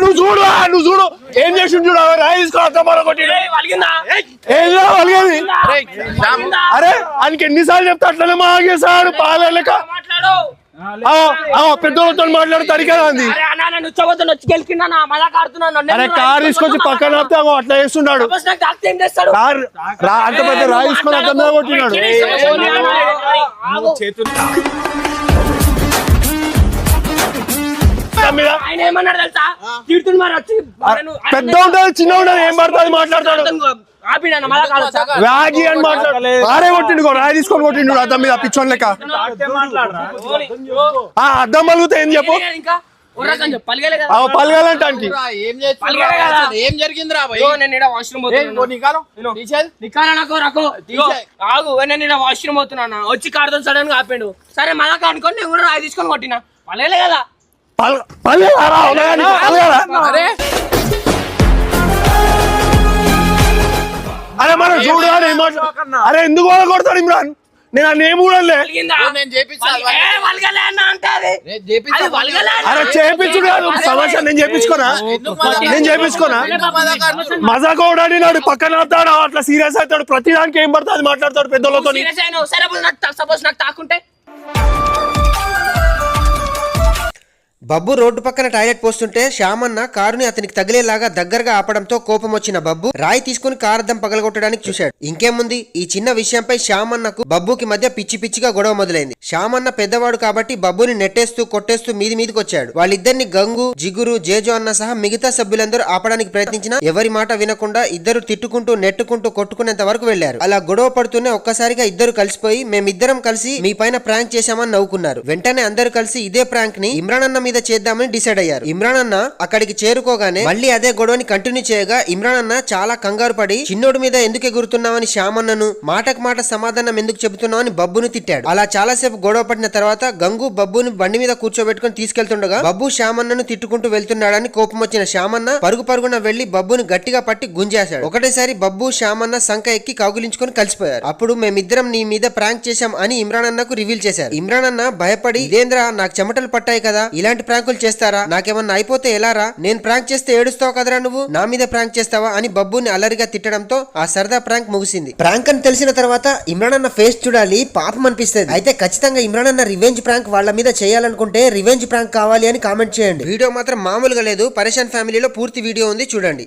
నువ్వు చూడు ఏం చేసి చూడు రాయి తీసుకుని అరే ఆయనకి ఎన్నిసార్లు చెప్తా అట్లనే మాగేశాడు పాలేక పెద్దోళ్ళతో మాట్లాడు తరిగా ఉంది. అరే కార్ తీసుకొచ్చి పక్కన అట్లా చేస్తున్నాడు. అంత పెద్ద రాయి తీసుకొని అర్థం మీద కొట్టినాడు. పెద్ద ఉంటది చిన్న ఉంటది ఏం పడుతుంది మాట్లాడతాడు. రాగి అని మాట్లాడలేదు. ఆరే కొట్టిండు రాయి తీసుకొని కొట్టిండు అద్దం మీద పిచ్చోన్ లెక్క. అద్దం పలుగుతా ఏం చెప్పు పలగాలంటానికి ఏం జరిగింది వాష్రూమ్ అవుతున్నా వచ్చి కారుతో సడన్ గా ఆపాడు. సరే మళ్ళా అనుకోని నేను కూడా రాయి తీసుకొని కొట్టినా పలగలే కదా. అరే మనం చూడాలి అరే ఎందుకు కొడతాడు ఇమ్రాన్? నేను అన్న ఏం చూడలే. అరే చేపించుడు సమస్య నేను చేపించుకోనా మజాక్ అవడాని నాడు పక్కన ఆడతాడు అట్లా సీరియస్ అవుతాడు. ప్రతి దానికి ఏం పడుతుంది అది మాట్లాడతాడు పెద్దోళ్ళతో. సపోజ్ నాకు తాకుంటే బబ్బు రోడ్డు పక్కన టాయిలెట్ పోస్తుంటే శ్యామన్న కారుని అతనికి తగిలేలాగా దగ్గరగా ఆపడంతో కోపం వచ్చిన బబ్బు రాయి తీసుకుని కారద్దం పగలగొట్టడానికి చూశాడు. ఇంకేముంది, ఈ చిన్న విషయంపై శ్యామన్నకు బబ్బుకి మధ్య పిచ్చి పిచ్చిగా గొడవ మొదలైంది. శ్యామన్న పెద్దవాడు కాబట్టి బబ్బుని నెట్టేస్తూ కొట్టేస్తూ మీదికి వచ్చాడు. వాళ్ళిద్దరిని గంగు, జిగురు, జేజో అన్న సహా మిగతా సభ్యులందరూ ఆపడానికి ప్రయత్నించినా ఎవరి మాట వినకుండా ఇద్దరు తిట్టుకుంటూ నెట్టుకుంటూ కొట్టుకునేంత వరకు వెళ్లారు. అలా గొడవ పడుతూనే ఒక్కసారిగా ఇద్దరు కలిసిపోయి మేమిద్దరం కలిసి మీ పైన ప్రాంక్ చేశామని నవ్వుకున్నారు. వెంటనే అందరూ కలిసి ఇదే ప్రాంక్ ని ఇమ్రాన్ అన్న చేద్దామని డిసైడ్ అయ్యారు. ఇమ్రాన్ అన్న అక్కడికి చేరుకోగానే మళ్ళీ అదే గొడవని కంటిన్యూ చేయగా ఇమ్రాన్ అన్న చాలా కంగారు పడి చిన్నోడు మీద ఎందుకు ఎగురుతున్నావని శ్యామన్నను, మాటకు మాట సమాధానం ఎందుకు చెబుతున్నావని బబ్బును తిట్టాడు. అలా చాలాసేపు గొడవ పడిన తర్వాత గంగు బబ్బుని బండి మీద కూర్చోబెట్టుకుని తీసుకెళ్తుండగా బబ్బు శ్యామన్నను తిట్టుకుంటూ వెళ్తున్నాడని కోపం వచ్చిన శ్యామన్న పరుగున వెళ్లి బబ్బుని గట్టిగా పట్టి గుంజేశాడు. ఒకటేసారి బబ్బు శ్యామన్న సంక ఎక్కి కౌగిలించుకొని కలిసిపోయారు. అప్పుడు మేమిద్దరం నీ మీద ప్రాంక్ చేశాం అని ఇమ్రాన్ అన్నకు రివీల్ చేశారు. ఇమ్రాన్ అన్న భయపడి ఇదేంద్ర నాకు చెమటలు పట్టాయి కదా, ఇలాంటి ప్రాంకులు చేస్తారా, నాకేమన్నా అయిపోతే ఎలారా, నేను ప్రాంక్ చేస్తే ఏడుస్తావు కదరా, నువ్వు నా మీద ప్రాంక్ చేస్తావా అని బబ్బుని అల్లరిగా తిట్టడంతో ఆ సరదా ప్రాంక్ ముగిసింది. ప్రాంక్ అని తెలిసిన తర్వాత ఇమ్రాన్ అన్న ఫేస్ చూడాలి, పాపం అనిపిస్తుంది. అయితే ఖచ్చితంగా ఇమ్రాన్ అన్న రివెంజ్ ప్రాంక్ వాళ్ళ మీద చేయాలనుకుంటే రివెంజ్ ప్రాంక్ కావాలి అని కామెంట్ చేయండి. వీడియో మాత్రం మామూలుగా లేదు. పరేషాన్ ఫ్యామిలీలో పూర్తి వీడియో ఉంది, చూడండి.